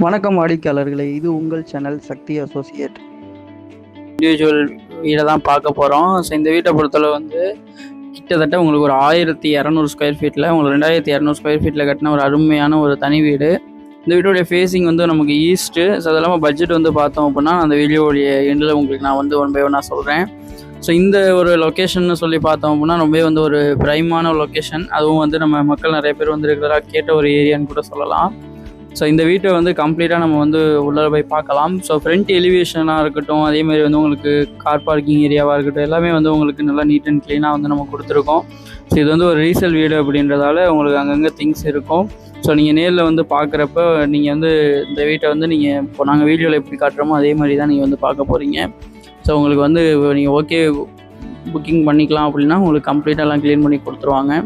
வணக்கம் வாடிக்கையாளர்களே, இது உங்கள் சேனல் சக்தி அசோசியேட். இண்டிவிஜுவல் வீடை தான் பார்க்க போகிறோம். ஸோ இந்த வீட்டை பொறுத்தளவு வந்து கிட்டத்தட்ட உங்களுக்கு ஒரு 1200 ஸ்கொயர் ஃபீட்டில் உங்களுக்கு 2200 ஸ்கொயர் ஃபீட்டில் கட்டின ஒரு அருமையான ஒரு தனி வீடு. இந்த வீட்டோடைய ஃபேஸிங் வந்து நமக்கு ஈஸ்ட்டு. ஸோ அது இல்லாமல் பட்ஜெட் வந்து பார்த்தோம் அப்படின்னா அந்த வீடியோடைய எண்டில் உங்களுக்கு நான் வந்து ஒன் பை ஒன்னாக சொல்கிறேன். ஸோ இந்த ஒரு லொக்கேஷன் சொல்லி பார்த்தோம் அப்படின்னா ரொம்பவே வந்து ஒரு ப்ரைமான லொக்கேஷன். அதுவும் வந்து நம்ம மக்கள் நிறைய பேர் வந்து ரெகுலராக கேட்ட ஒரு ஏரியான்னு கூட சொல்லலாம். ஸோ இந்த வீட்டை வந்து கம்ப்ளீட்டாக நம்ம வந்து உள்ளே போய் பார்க்கலாம். ஸோ ஃப்ரண்ட் எலிவேஷனாக இருக்கட்டும், அதேமாதிரி வந்து உங்களுக்கு கார் பார்க்கிங் ஏரியாவாக இருக்கட்டும், எல்லாமே வந்து உங்களுக்கு நல்லா நீட் அண்ட் க்ளீனாக வந்து நம்ம கொடுத்துருக்கோம். ஸோ இது வந்து ஒரு ரீசேல் வீடு அப்படின்றதால உங்களுக்கு அங்கங்கே திங்ஸ் இருக்கும். ஸோ நீங்கள் நேரில் வந்து பார்க்குறப்ப நீங்கள் வந்து இந்த வீட்டை வந்து நீங்கள் இப்போ நாங்கள் வீடியோவில் எப்படி காட்டுறோமோ அதே மாதிரி தான் நீங்கள் வந்து பார்க்க போகிறீங்க. ஸோ உங்களுக்கு வந்து நீங்கள் ஓகே புக்கிங் பண்ணிக்கலாம் அப்படின்னா உங்களுக்கு கம்ப்ளீட்டாக எல்லாம் க்ளீன் பண்ணி கொடுத்துருவாங்க.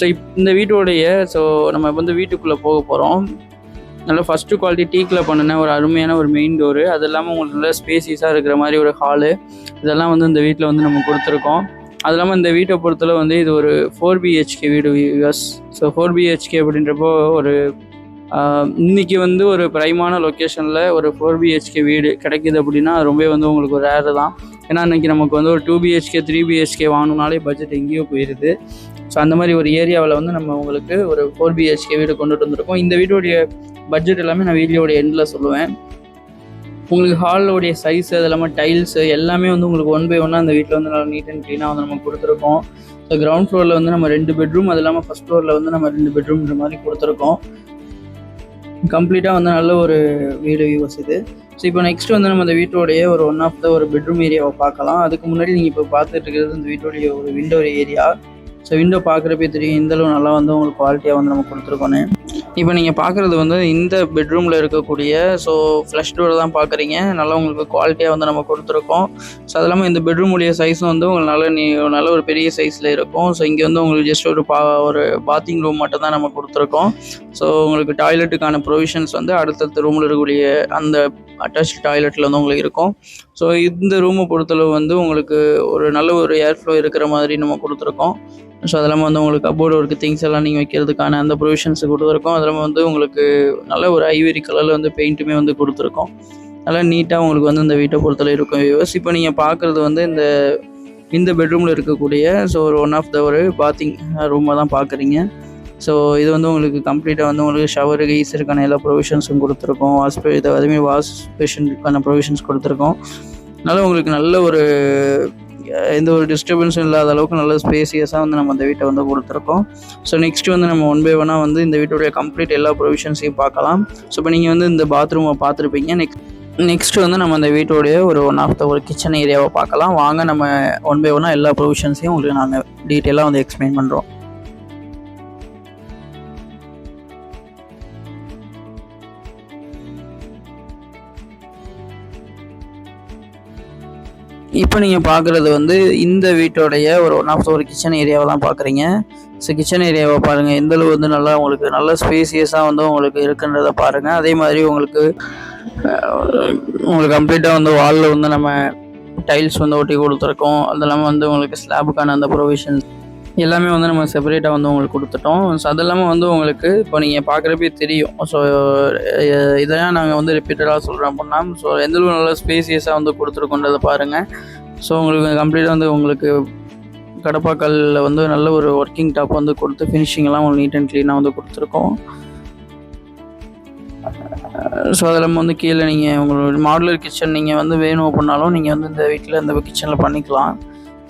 ஸோ இந்த வீட்டோடைய நம்ம வந்து வீட்டுக்குள்ளே போக போகிறோம். நல்லா ஃபஸ்ட்டு குவாலிட்டி டீக்கில் பண்ணின ஒரு அருமையான ஒரு மெயின் டோரு, அது இல்லாமல் உங்களுக்கு நல்லா ஸ்பேசியஸாக இருக்கிற மாதிரி ஒரு ஹாலு, இதெல்லாம் வந்து இந்த வீட்டில் வந்து நம்ம கொடுத்துருக்கோம். அது இல்லாமல் இந்த வீட்டை பொறுத்தளவு வந்து இது ஒரு 4BHK வீடு யூஎஸ். ஸோ 4BHK அப்படின்றப்போ ஒரு இன்றைக்கி வந்து ஒரு ப்ரைமான லொக்கேஷனில் ஒரு 4BHK வீடு கிடைக்கிது அப்படின்னா ரொம்பவே வந்து உங்களுக்கு ஒரு ரேரு தான். ஏன்னா இன்றைக்கி நமக்கு வந்து ஒரு 2BHK 3BHK வாங்கணுனாலே பட்ஜெட் எங்கேயோ போயிடுது. ஸோ அந்த மாதிரி ஒரு ஏரியாவில் வந்து நம்ம உங்களுக்கு ஒரு 4BHK வீடு கொண்டுட்டு வந்திருக்கோம். இந்த வீடுடைய பட்ஜெட் எல்லாமே நான் வீடியோடைய எண்டில் சொல்லுவேன். உங்களுக்கு ஹாலோடைய சைஸ், அது இல்லாமல் டைல்ஸு எல்லாமே வந்து உங்களுக்கு ஒன் பை ஒன்னாக அந்த வீட்டில் வந்து நல்லா நீட் அண்ட் க்ளீனாக வந்து நம்ம கொடுத்துருக்கோம். ஸோ கிரவுண்ட் ஃப்ளோரில் வந்து நம்ம 2 பெட்ரூம், அது இல்லாமல் ஃபஸ்ட் ஃப்ளோரில் வந்து நம்ம 2 பெட்ரூம்ன்ற மாதிரி கொடுத்துருக்கோம். கம்ப்ளீட்டாக வந்து நல்ல ஒரு வீடு வியூஸ் இது. ஸோ இப்போ நெக்ஸ்ட் வந்து நம்ம இந்த வீட்டோடைய ஒரு ஒன் ஆஃப் த ஒரு பெட்ரூம் ஏரியாவை பார்க்கலாம். அதுக்கு முன்னாடி நீங்கள் இப்போ பார்த்துட்டு இருக்கிறது இந்த வீட்டோடைய ஒரு விண்டோ ஏரியா. ஸோ விண்டோ பார்க்குறப்பே தெரியும் இந்தளவு நல்லா வந்து உங்களுக்கு குவாலிட்டியாக வந்து நம்ம கொடுத்துருக்கோன்னு. இப்போ நீங்கள் பார்க்குறது வந்து இந்த பெட்ரூமில் இருக்கக்கூடிய ஃப்ளஷ் டோர் தான் பார்க்குறீங்க. நல்லா உங்களுக்கு குவாலிட்டியாக வந்து நம்ம கொடுத்துருக்கோம். ஸோ அது இல்லாமல் இந்த பெட்ரூமுடைய சைஸும் வந்து உங்களுக்கு நல்ல ஒரு பெரிய சைஸில் இருக்கும். ஸோ இங்கே வந்து உங்களுக்கு ஜஸ்ட் ஒரு பாத்திங் ரூம் மட்டும் தான் நம்ம கொடுத்துருக்கோம். ஸோ உங்களுக்கு டாய்லெட்டுக்கான ப்ரொவிஷன்ஸ் வந்து அடுத்தடுத்த ரூமில் இருக்கக்கூடிய அந்த அட்டாச் டாய்லெட்டில் வந்து உங்களுக்கு இருக்கும். ஸோ இந்த ரூமை பொறுத்தளவு வந்து உங்களுக்கு ஒரு நல்ல ஒரு ஏர் ஃப்ளோ இருக்கிற மாதிரி நம்ம கொடுத்துருக்கோம். ஸோ அதெல்லாம் வந்து உங்களுக்கு கபோர்டு ஒர்க்கு திங்ஸ் எல்லாம் நீங்கள் வைக்கிறதுக்கான அந்த ப்ரொவிஷன்ஸு கொடுத்துருக்கோம். அதெல்லாம் வந்து உங்களுக்கு நல்ல ஒரு ஐவரி கலரில் வந்து பெயிண்ட்டுமே வந்து கொடுத்துருக்கோம். நல்லா நீட்டாக உங்களுக்கு வந்து இந்த வீட்டை பொறுத்தளவு இருக்கும் வியூவர்ஸ். இப்போ நீங்கள் பார்க்குறது வந்து இந்த பெட்ரூமில் இருக்கக்கூடிய ஒரு ஒன் ஆஃப் த ஒரு பாத்திங் ரூமை தான் பார்க்குறீங்க. ஸோ இது வந்து உங்களுக்கு கம்ப்ளீட்டாக வந்து உங்களுக்கு ஷவரு கீசருக்கான எல்லா ப்ரொவிஷன்ஸும் கொடுத்துருக்கோம். அதேமாதிரி வாஷ் பேஷனுக்கான ப்ரொவிஷன்ஸ் கொடுத்துருக்கோம். அதனால் உங்களுக்கு நல்ல ஒரு எந்த ஒரு டிஸ்டர்பன்ஸும் இல்லாத அளவுக்கு நல்ல ஸ்பேசியஸாக வந்து நம்ம அந்த வீட்டை வந்து கொடுத்துருக்கோம். ஸோ நெக்ஸ்ட் வந்து நம்ம ஒன் பை ஒன்னாக வந்து இந்த வீட்டுடைய கம்ப்ளீட் எல்லா ப்ரொவிஷன்ஸையும் பார்க்கலாம். ஸோ இப்போ நீங்கள் வந்து இந்த பாத்ரூமை பார்த்துருப்பீங்க. நெக்ஸ்ட் வந்து நம்ம அந்த வீட்டோடைய ஒரு ஒன் ஆஃப் த ஒரு கிச்சன் ஏரியாவை பார்க்கலாம். வாங்க நம்ம ஒன் பை ஒன்னாக எல்லா ப்ரொவிஷன்ஸையும் உங்களுக்கு நாங்கள் டீட்டெயிலாக வந்து எக்ஸ்பிளைன் பண்ணுறோம். இப்போ நீங்கள் பார்க்குறது வந்து இந்த வீட்டோடைய ஒரு ஒன் ஆஃப் ஒரு கிச்சன் ஏரியாவை தான் பார்க்குறீங்க. ஸோ கிச்சன் ஏரியாவை பாருங்கள், எந்தளவு வந்து நல்லா உங்களுக்கு நல்ல ஸ்பேசியஸாக வந்து உங்களுக்கு இருக்குன்றதை பாருங்கள். அதே மாதிரி உங்களுக்கு கம்ப்ளீட்டாக வந்து வாலில் வந்து நம்ம டைல்ஸ் வந்து ஒட்டி கொடுத்துருக்கோம். அது இல்லாமல் வந்து உங்களுக்கு ஸ்லாபுக்கான அந்த ப்ரொவிஷன்ஸ் எல்லாமே வந்து நம்ம செப்பரேட்டாக வந்து உங்களுக்கு கொடுத்துட்டோம். ஸோ அது இல்லாமல் வந்து உங்களுக்கு இப்போ நீங்கள் பார்க்குறப்பே தெரியும். ஸோ இதெல்லாம் நாங்கள் வந்து ரிப்பீட்டடாக சொல்கிறோம் அப்படின்னா எந்தளவு நல்ல ஸ்பேசியஸாக வந்து கொடுத்துருக்கோன்றதை பாருங்கள். ஸோ உங்களுக்கு கம்ப்ளீட்டாக வந்து உங்களுக்கு கடப்பாக்கல்லில் வந்து நல்ல ஒரு ஒர்க்கிங் டாப் வந்து கொடுத்து ஃபினிஷிங்கெல்லாம் உங்களுக்கு நீட் அண்ட் க்ளீனாக வந்து கொடுத்துருக்கோம். ஸோ அதெல்லாம் வந்து கீழே நீங்கள் உங்களோட மாடுலர் கிச்சன் நீங்கள் வந்து வேணும் அப்படின்னாலும் நீங்கள் வந்து இந்த வீட்டில் இந்த கிச்சனில் பண்ணிக்கலாம்.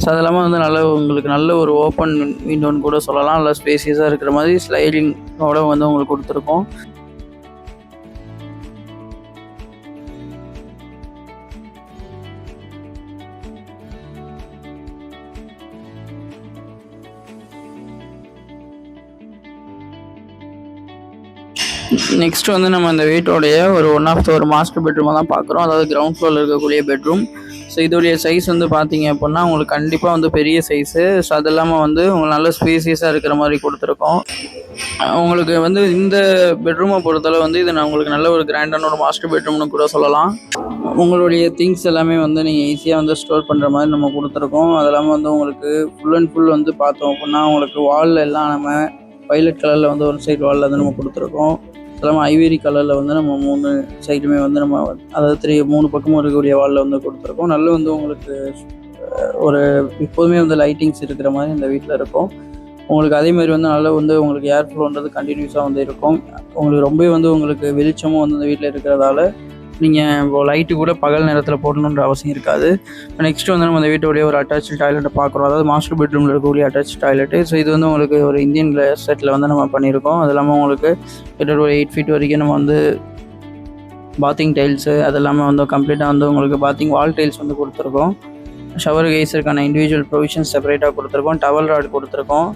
ஸோ அது இல்லாமல் வந்து உங்களுக்கு நல்ல ஒரு ஓப்பன் விண்டோன்னு கூட சொல்லலாம். நல்லா ஸ்பேசியஸாக இருக்கிற மாதிரி ஸ்லைடிங்கோட வந்து உங்களுக்கு கொடுத்துருக்கோம். நெக்ஸ்ட் வந்து நம்ம இந்த வீட்டோடைய ஒரு ஒன் ஆஃப் த ஒரு மாஸ்டர் பெட்ரூமாக தான் பார்க்குறோம். அதாவது கிரவுண்ட் ஃப்ளோரில் இருக்கக்கூடிய பெட்ரூம். ஸோ இதோடைய சைஸ் வந்து பார்த்தீங்க அப்படின்னா உங்களுக்கு கண்டிப்பாக வந்து பெரிய சைஸு. ஸோ அது இல்லாமல் வந்து உங்களுக்கு நல்ல ஸ்பேசியஸாக இருக்கிற மாதிரி கொடுத்துருக்கோம். உங்களுக்கு வந்து இந்த பெட்ரூமை பொறுத்தளவு வந்து இது நான் உங்களுக்கு நல்ல ஒரு கிராண்டான ஒரு மாஸ்டர் பெட்ரூம்னு கூட சொல்லலாம். உங்களுடைய திங்ஸ் எல்லாமே வந்து நீங்கள் ஈஸியாக வந்து ஸ்டோர் பண்ணுற மாதிரி நம்ம கொடுத்துருக்கோம். அது இல்லாமல் வந்து உங்களுக்கு ஃபுல் அண்ட் ஃபுல் வந்து பார்த்தோம் அப்படின்னா உங்களுக்கு வாலில் எல்லாம் நம்ம வைலட் கலரில் வந்து ஒரு சைடு வாலில் வந்து நம்ம கொடுத்துருக்கோம். இல்லாமல் ஐவேரி கலரில் வந்து நம்ம 3 சைடுமே வந்து நம்ம அதாவது 3 பக்கமும் இருக்கக்கூடிய வாலில் வந்து கொடுத்துருக்கோம். நல்ல வந்து உங்களுக்கு ஒரு எப்போதுமே வந்து லைட்டிங்ஸ் இருக்கிற மாதிரி இந்த வீட்டில் இருக்கும். உங்களுக்கு அதேமாதிரி வந்து நல்லா வந்து உங்களுக்கு ஏர் ஃப்ளோன்றது கண்டினியூஸாக வந்து இருக்கும். உங்களுக்கு ரொம்பவே வந்து உங்களுக்கு வெளிச்சமும் வந்து இந்த வீட்டில் இருக்கிறதால நீங்கள் இப்போ லைட்டு கூட பகல் நேரத்தில் போடணுன்ற அவசியம் இருக்காது. நெக்ஸ்ட்டு வந்து நம்ம இந்த வீட்டோடைய ஒரு அட்டாச்சு டாய்லெட்டை பார்க்குறோம். அதாவது மாஸ்டர் பெட்ரூமில் இருக்கக்கூடிய அட்டாச் டாய்லெட்டு. ஸோ இது வந்து உங்களுக்கு ஒரு இந்தியன் செட்டில் வந்து நம்ம பண்ணியிருக்கோம். அது இல்லாமல் உங்களுக்கு கிட்டத்தட்ட ஒரு 8 ஃபீட் வரைக்கும் நம்ம வந்து பாத்திங் டைல்ஸு அது எல்லாமே வந்து கம்ப்ளீட்டாக வந்து உங்களுக்கு பாத்திங் வால் டைல்ஸ் வந்து கொடுத்துருக்கோம். ஷவர் கேஸருக்கான இண்டிவிஜுவல் ப்ரொவிஷன்ஸ் செப்பரேட்டாக கொடுத்துருக்கோம். டவல் ராட் கொடுத்துருக்கோம்.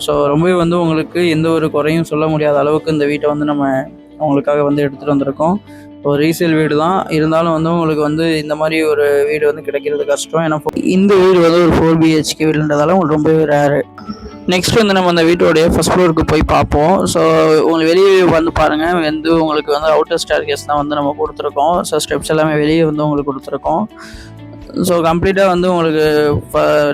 ஸோ ரொம்பவே வந்து உங்களுக்கு எந்த ஒரு குறையும் சொல்ல முடியாத அளவுக்கு இந்த வீட்டை வந்து நம்ம உங்களுக்காக வந்து எடுத்துகிட்டு வந்திருக்கோம். ஒரு ரீசேல் வீடு தான் இருந்தாலும் வந்து உங்களுக்கு வந்து இந்த மாதிரி ஒரு வீடு வந்து கிடைக்கிறது கஷ்டம். ஏன்னா இந்த வீடு வந்து ஒரு 4 BHK வீடுன்றதால உங்களுக்கு ரொம்பவே ரேரு. நெக்ஸ்ட் வந்து நம்ம அந்த வீட்டோடைய ஃபர்ஸ்ட் ஃப்ளோருக்கு போய் பார்ப்போம். ஸோ உங்களுக்கு வெளியே வந்து பாருங்கள், வந்து உங்களுக்கு வந்து அவுட்டர் ஸ்டேர் கேஸ் தான் வந்து நம்ம கொடுத்துருக்கோம். ஸோ ஸ்டெப்ஸ் எல்லாமே வெளியே வந்து உங்களுக்கு கொடுத்துருக்கோம். ஸோ கம்ப்ளீட்டாக வந்து உங்களுக்கு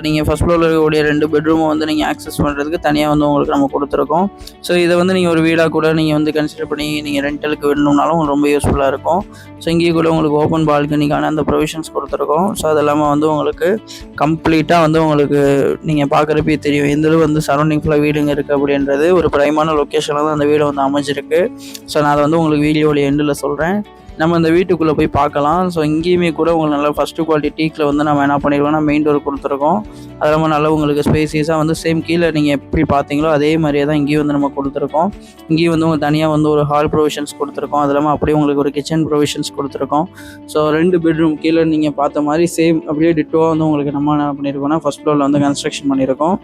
நீங்கள் ஃபஸ்ட் ஃப்ளோரில் இருக்கக்கூடிய 2 பெட்ரூமை வந்து நீங்கள் ஆக்சஸ் பண்ணுறதுக்கு தனியாக வந்து உங்களுக்கு நம்ம கொடுத்துருக்கோம். ஸோ இதை வந்து நீங்கள் ஒரு வீடாக கூட நீங்கள் வந்து கன்சிடர் பண்ணி நீங்கள் ரெண்டலுக்கு விடணுன்னாலும் உங்களுக்கு ரொம்ப யூஸ்ஃபுல்லாக இருக்கும். ஸோ இங்கேயே கூட உங்களுக்கு ஓப்பன் பால்கனிக்கான அந்த ப்ரொவிஷன்ஸ் கொடுத்துருக்கோம். ஸோ அது இல்லாமல் வந்து உங்களுக்கு கம்ப்ளீட்டாக வந்து உங்களுக்கு நீங்கள் பார்க்குறப்பே தெரியும் எந்தளவு வந்து சரௌண்டிங் ஃபுல்லாக வீடுங்க இருக்குது அப்படின்றது. ஒரு பிரைமான லொக்கேஷனில் தான் அந்த வீடு வந்து அமைஞ்சிருக்கு. ஸோ நான் அதை வந்து உங்களுக்கு வீடியோடைய எண்டில் சொல்கிறேன். நம்ம இந்த வீட்டுக்குள்ளே போய் பார்க்கலாம். ஸோ இங்கேயுமே கூட உங்களுக்கு நல்லா ஃபஸ்ட்டு குவாலிட்டி டீக்கில் வந்து நம்ம என்ன பண்ணிடுவோம்னா மெயின் டோர் கொடுத்துருக்கோம். அது இல்லாமல் நல்லா உங்களுக்கு ஸ்பேசியஸாக வந்து சேம் கீழே நீங்கள் எப்படி பார்த்தீங்களோ அதே மாதிரியே தான் இங்கேயும் வந்து நம்ம கொடுத்துருக்கோம். இங்கேயும் வந்து உங்களுக்கு தனியாக வந்து ஒரு ஹால் ப்ரொவிஷன்ஸ் கொடுத்துருக்கோம். அது இல்லாமல் அப்படியே உங்களுக்கு ஒரு கிச்சன் ப்ரொவிஷன்ஸ் கொடுத்துருக்கோம். ஸோ 2 பெட்ரூம் கீழே நீங்கள் பார்த்த மாதிரி சேம் அப்படியே டிட்டோவாக வந்து உங்களுக்கு நம்ம என்ன பண்ணியிருக்கோம்னா ஃபஸ்ட் ஃப்ளோரில் வந்து கன்ஸ்ட்ரக்ஷன் பண்ணியிருக்கோம்.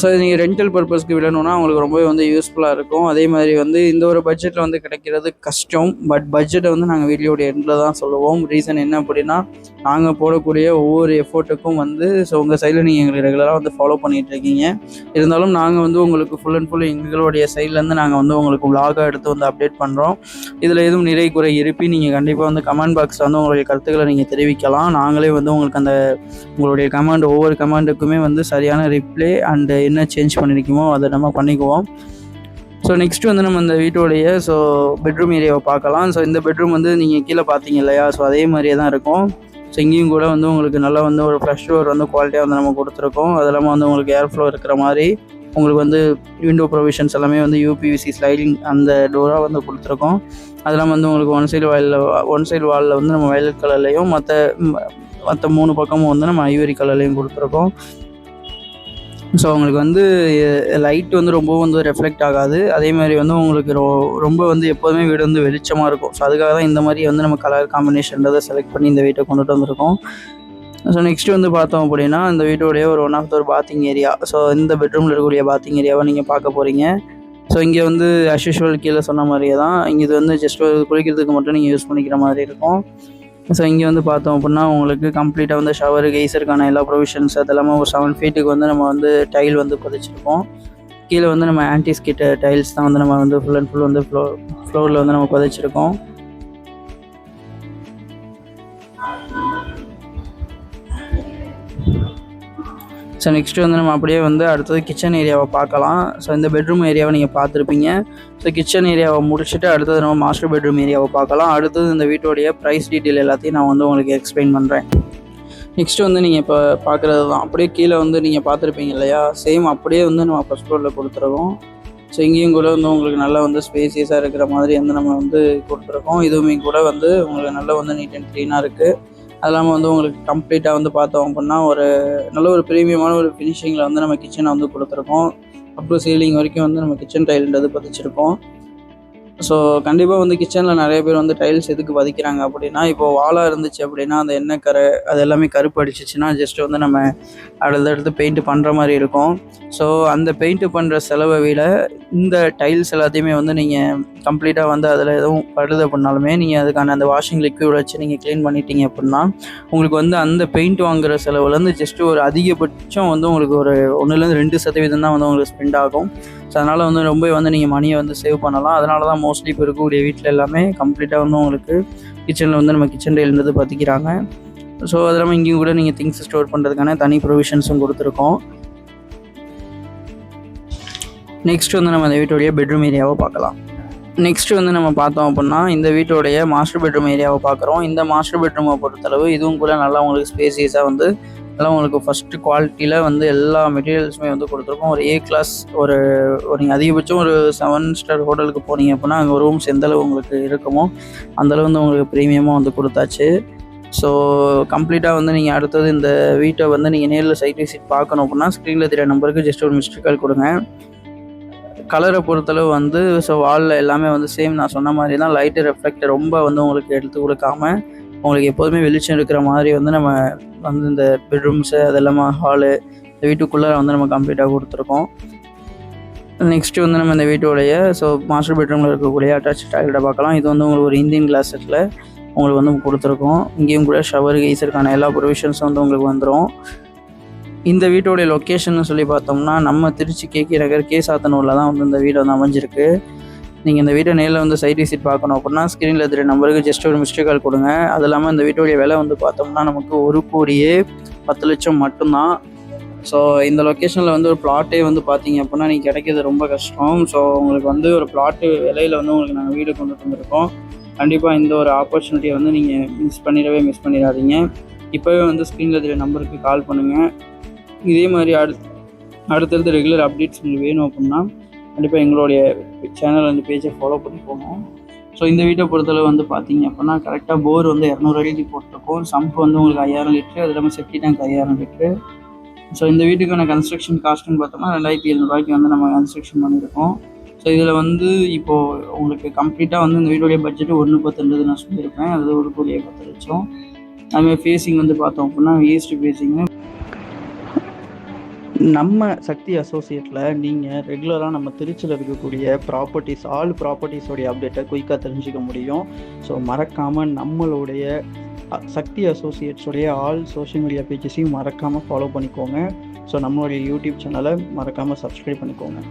ஸோ நீங்கள் ரெண்டல் பர்பஸ்க்கு விடணுன்னா உங்களுக்கு ரொம்பவே வந்து யூஸ்ஃபுல்லாக இருக்கும். அதே மாதிரி வந்து இந்த ஒரு பட்ஜெட்டில் வந்து கிடைக்கிறது கஷ்டம். பட் பட்ஜெட்டை வந்து நாங்கள் வீடியோடைய எண்டில் தான் சொல்லுவோம். ரீசன் என்ன அப்படின்னா நாங்கள் போடக்கூடிய ஒவ்வொரு எஃபோர்ட்டுக்கும் வந்து ஸோ உங்கள் சைடில் நீங்கள் எங்களுக்கு ரெகுலராக வந்து ஃபாலோ பண்ணிகிட்ருக்கீங்க. இருந்தாலும் நாங்கள் வந்து உங்களுக்கு ஃபுல் அண்ட் ஃபுல் எங்களுடைய சைட்லேருந்து நாங்கள் வந்து உங்களுக்கு விலாகாக எடுத்து வந்து அப்டேட் பண்ணுறோம். இதில் எதுவும் நிறை குறை இருப்பி நீங்கள் கண்டிப்பாக வந்து கமெண்ட் பாக்ஸில் வந்து உங்களுடைய கருத்துக்களை நீங்கள் தெரிவிக்கலாம். நாங்களே வந்து உங்களுக்கு அந்த உங்களுடைய கமெண்ட் ஒவ்வொரு கமெண்ட்டுக்குமே வந்து சரியான ரிப்ளை அண்டு என்ன சேஞ்ச் பண்ணியிருக்கோமோ அதை நம்ம பண்ணிக்குவோம். ஸோ நெக்ஸ்ட் வந்து நம்ம இந்த வீட்டோடைய பெட்ரூம் ஏரியாவை பார்க்கலாம். ஸோ இந்த பெட்ரூம் வந்து நீங்கள் கீழே பார்த்தீங்க இல்லையா, ஸோ அதே மாதிரியே தான் இருக்கும். ஸோ இங்கேயும் கூட வந்து உங்களுக்கு நல்லா வந்து ஒரு ஃப்ரெஷ் டோர் வந்து குவாலிட்டியாக வந்து நம்ம கொடுத்துருக்கோம். அது இல்லாமல் வந்து உங்களுக்கு ஏர் ஃப்ளோ இருக்கிற மாதிரி உங்களுக்கு வந்து விண்டோ ப்ரொவிஷன்ஸ் எல்லாமே வந்து UPVC ஸ்லைடிங் அந்த டோராக வந்து கொடுத்துருக்கோம். அது இல்லாமல் வந்து உங்களுக்கு ஒன் சைடு வாலில் வந்து நம்ம வயலட் கலர்லேயும் மற்ற 3 பக்கமும் வந்து நம்ம ஐவரி கலர்லேயும் கொடுத்துருக்கோம். ஸோ உங்களுக்கு வந்து லைட் வந்து ரொம்ப வந்து ரெஃப்ளெக்ட் ஆகாது. அதே மாதிரி வந்து உங்களுக்கு ரொம்ப வந்து எப்போதுமே வீடு வந்து வெளிச்சமாக இருக்கும். ஸோ அதுக்காக தான் இந்த மாதிரி வந்து நம்ம கலர் காம்பினேஷன்றதை செலக்ட் பண்ணி இந்த வீட்டை கொண்டுட்டு வந்திருக்கோம். ஸோ நெக்ஸ்ட்டு வந்து பார்த்தோம் அப்படின்னா இந்த வீட்டோடைய ஒரு ஒன் ஆஃப் த ஒரு பாத்திங் ஏரியா. ஸோ இந்த பெட்ரூமில் இருக்கக்கூடிய பாத்திங் ஏரியாவை நீங்கள் பார்க்க போகிறீங்க. ஸோ இங்கே வந்து அஸ் யூஷுவல் கீழே சொன்ன மாதிரியே தான் இங்கே இது வந்து ஜஸ்ட் குளிக்கிறதுக்கு மட்டும் நீங்கள் யூஸ் பண்ணிக்கிற மாதிரி இருக்கும். ஸோ இங்கே வந்து பார்த்தோம் அப்படின்னா உங்களுக்கு கம்ப்ளீட்டாக வந்து ஷவர் கெய்சருக்கான எல்லா ப்ரொவிஷன்ஸ் அது இல்லாமல் ஒரு 7 ஃபீட்டுக்கு வந்து நம்ம வந்து டைல் வந்து பதிச்சிருக்கோம். கீழே வந்து நம்ம ஆன்டிஸ்கிட் டைல்ஸ் தான் வந்து நம்ம வந்து ஃபுல் அண்ட் ஃபுல் வந்து ஃப்ளோரில் வந்து நம்ம பதிச்சிருக்கோம். ஸோ நெக்ஸ்ட்டு வந்து நம்ம அப்படியே வந்து அடுத்தது கிச்சன் ஏரியாவை பார்க்கலாம். ஸோ இந்த பெட்ரூம் ஏரியாவை நீங்கள் பார்த்துருப்பீங்க. ஸோ கிச்சன் ஏரியாவை முடிச்சுட்டு அடுத்தது நம்ம மாஸ்டர் பெட்ரூம் ஏரியாவை பார்க்கலாம். அடுத்தது இந்த வீட்டோடைய ப்ரைஸ் டீட்டெயில் எல்லாத்தையும் நான் வந்து உங்களுக்கு எக்ஸ்பிளைன் பண்ணுறேன். நெக்ஸ்ட்டு வந்து நீங்கள் இப்போ பார்க்குறது தான் அப்படியே கீழே வந்து நீங்கள் பார்த்துருப்பீங்க இல்லையா, சேம் அப்படியே வந்து நம்ம ஃபஸ்ட் ஃப்ளோரில் கொடுத்துருக்கோம். ஸோ இங்கேயும் கூட வந்து உங்களுக்கு நல்லா வந்து ஸ்பேசியஸாக இருக்கிற மாதிரி வந்து நம்ம வந்து கொடுத்துருக்கோம். இதுவுமே கூட வந்து உங்களுக்கு நல்லா வந்து நீட் அண்ட் க்ளீனாக இருக்குது. அது இல்லாமல் வந்து உங்களுக்கு கம்ப்ளீட்டாக வந்து பார்த்தோம் அப்படின்னா ஒரு நல்ல ஒரு ப்ரீமியமான ஒரு ஃபினிஷிங்கில் வந்து நம்ம கிச்சனை வந்து கொடுத்துருக்கோம். அப் டு சீலிங் வரைக்கும் வந்து நம்ம கிச்சன் டைல்ன்றது பதிச்சிருக்கோம். ஸோ கண்டிப்பாக வந்து கிச்சனில் நிறைய பேர் வந்து டைல்ஸ் எதுக்கு பதிக்கிறாங்க அப்படின்னா, இப்போது வாலாக இருந்துச்சு அப்படின்னா அந்த எண்ணெய் கரை அது எல்லாமே கருப்பு அடிச்சிச்சுன்னா ஜஸ்ட்டு வந்து நம்ம அடுத்தடுத்து பெயிண்ட் பண்ணுற மாதிரி இருக்கும். ஸோ அந்த பெயிண்ட்டு பண்ணுற செலவை விட இந்த டைல்ஸ் எல்லாத்தையுமே வந்து நீங்கள் கம்ப்ளீட்டாக வந்து அதில் எதுவும் படுது அப்படின்னாலுமே நீங்கள் அதுக்கான அந்த வாஷிங் லிக்விட் வச்சு நீங்கள் க்ளீன் பண்ணிட்டீங்க அப்படின்னா உங்களுக்கு வந்து அந்த பெயிண்ட் வாங்குகிற செலவுலேருந்து ஜஸ்ட்டு ஒரு அதிகபட்சம் வந்து உங்களுக்கு ஒரு 1-2% தான் வந்து உங்களுக்கு ஸ்பெண்ட் ஆகும். ஸோ அதனால் வந்து ரொம்ப வந்து நீங்கள் மணியை வந்து சேவ் பண்ணலாம். அதனால தான் மோஸ்ட்லி இப்போ இருக்கக்கூடிய வீட்டில் எல்லாமே கம்ப்ளீட்டாக வந்து உங்களுக்கு கிச்சனில் வந்து நம்ம கிச்சன் டைல்ன்றது பார்த்திக்கிறாங்க. ஸோ அது இல்லாமல் இங்கேயும் கூட நீங்கள் திங்ஸ் ஸ்டோர் பண்ணுறதுக்கான தனி ப்ரொவிஷன்ஸும் கொடுத்துருக்கோம். நெக்ஸ்ட் வந்து நம்ம அந்த வீட்டோடைய பெட்ரூம் ஏரியாவை பார்க்கலாம். நெக்ஸ்ட்டு வந்து நம்ம பார்த்தோம் அப்படின்னா இந்த வீட்டோடைய மாஸ்டர் பெட்ரூம் ஏரியாவை பார்க்குறோம். இந்த மாஸ்டர் பெட்ரூமை பொறுத்தளவு இதுவும் கூட நல்லா உங்களுக்கு ஸ்பேசியஸாக வந்து நல்லா உங்களுக்கு ஃபஸ்ட்டு குவாலிட்டியில் வந்து எல்லா மெட்டீரியல்ஸுமே வந்து கொடுத்துருக்கோம். ஒரு ஏ கிளாஸ் ஒரு நீங்கள் அதிகபட்சம் ஒரு 7 ஸ்டார் ஹோட்டலுக்கு போனீங்க அப்படின்னா அங்கே ரூம்ஸ் எந்தளவு உங்களுக்கு இருக்குமோ அந்தளவு வந்து உங்களுக்கு ப்ரீமியமாக வந்து கொடுத்தாச்சு. ஸோ கம்ப்ளீட்டாக வந்து நீங்கள் அடுத்தது இந்த வீட்டை வந்து நீங்கள் நேரில் சைட் விசிட் பார்க்கணும் அப்படின்னா ஸ்க்ரீனில் தெரிய நம்பருக்கு ஜஸ்ட் ஒரு மிஸ்டு கால் கொடுங்க. கலரை பொறுத்தளவு வந்து ஸோ வாலில் எல்லாமே வந்து சேம் நான் சொன்ன மாதிரி தான், லைட்டு ரெஃப்ளெக்ட் ரொம்ப வந்து உங்களுக்கு எடுத்து கொடுக்காம உங்களுக்கு எப்போதுமே வெளிச்சம் இருக்கிற மாதிரி வந்து நம்ம வந்து இந்த பெட்ரூம்ஸு அது எல்லாமே ஹாலு இந்த வீட்டுக்குள்ளே வந்து நம்ம கம்ப்ளீட்டாக கொடுத்துருக்கோம். நெக்ஸ்ட்டு வந்து நம்ம இந்த வீட்டோடைய ஸோ மாஸ்டர் பெட்ரூமில் இருக்கக்கூடிய அட்டாச் டாய்லெட்டை பார்க்கலாம். இது வந்து உங்களுக்கு ஒரு இந்தியன் கிளாஸ் செட்டில் உங்களுக்கு வந்து கொடுத்துருக்கோம். இங்கேயும் கூட ஷவர் கீசருக்கான எல்லா ப்ரொவிஷன்ஸும் வந்து உங்களுக்கு வந்துடும். இந்த வீட்டோடைய லொக்கேஷன் சொல்லி பார்த்தோம்னா நம்ம திருச்சி கேகே நகர் சாத்தனூரில் தான் வந்து இந்த வீடு வந்து அமைஞ்சிருக்கு. நீங்கள் இந்த வீட்டை நேரில் வந்து சைட் விசிட் பார்க்கணும் அப்படின்னா ஸ்க்ரீனில் தெரிய நம்பருக்கு ஜஸ்ட் ஒரு மிஸ்டு கால் கொடுங்க. அது இல்லாமல் இந்த வீட்டோடைய விலை வந்து பார்த்தோம்னா நமக்கு 1,10,00,000 மட்டும்தான். ஸோ இந்த லொக்கேஷனில் வந்து ஒரு பிளாட்டே வந்து பார்த்தீங்க அப்படின்னா நீங்கள் கிடைக்கிறது ரொம்ப கஷ்டம். ஸோ உங்களுக்கு வந்து ஒரு பிளாட்டு விலையில் வந்து உங்களுக்கு நாங்கள் வீடு கொண்டு வந்திருக்கோம். கண்டிப்பாக இந்த ஒரு ஆப்பர்ச்சுனிட்டியை வந்து நீங்கள் மிஸ் பண்ணிடாதீங்க. இப்போவே வந்து ஸ்க்ரீனில் தெரிய நம்பருக்கு கால் பண்ணுங்கள். இதே மாதிரி அடுத்தடுத்து ரெகுலர் அப்டேட்ஸ் உங்களுக்கு வேணும் அப்படின்னா கண்டிப்பாக எங்களுடைய சேனல் அந்த பேஜை ஃபாலோ பண்ணிக்கோங்க. ஸோ இந்த வீட்டை பொறுத்தளவு வந்து பார்த்தீங்க அப்படின்னா கரெக்டாக போர் வந்து 200 அடிக்கு போட்டிருக்கோம். சம்ப் வந்து உங்களுக்கு 5000 லிட்ரு, அது இல்லாமல் செப்டி டேங்க் 5000 லிட்ரு. ஸோ இந்த வீட்டுக்கான கன்ஸ்ட்ரக்ஷன் காஸ்ட்டுன்னு பார்த்தோம்னா 2700 நம்ம கன்ஸ்ட்ரக்ஷன் பண்ணியிருக்கோம். ஸோ இதில் வந்து இப்போது உங்களுக்கு கம்ப்ளீட்டாக வந்து இந்த வீட்டுடைய பட்ஜெட்டு 1,10,00,000 நான் சொல்லியிருப்பேன். அது 1,10,00,000. அதுமாதிரி ஃபேஸிங் வந்து பார்த்தோம் அப்படின்னா ஈஸ்ட் ஃபேஸிங்கு. நம்ம சக்தி அசோசியேட்டில் நீங்கள் ரெகுலராக நம்ம திருச்சியில் இருக்கக்கூடிய ஆல் ப்ராப்பர்ட்டிஸோடைய அப்டேட்டை குயிக்காக தெரிஞ்சுக்க முடியும். ஸோ மறக்காமல் நம்மளுடைய சக்தி அசோசியேட்ஸோடைய ஆல் சோஷியல் மீடியா பேஜஸையும் மறக்காமல் ஃபாலோ பண்ணிக்கோங்க. ஸோ நம்மளுடைய யூடியூப் சேனலை மறக்காமல் சப்ஸ்கிரைப் பண்ணிக்கோங்க.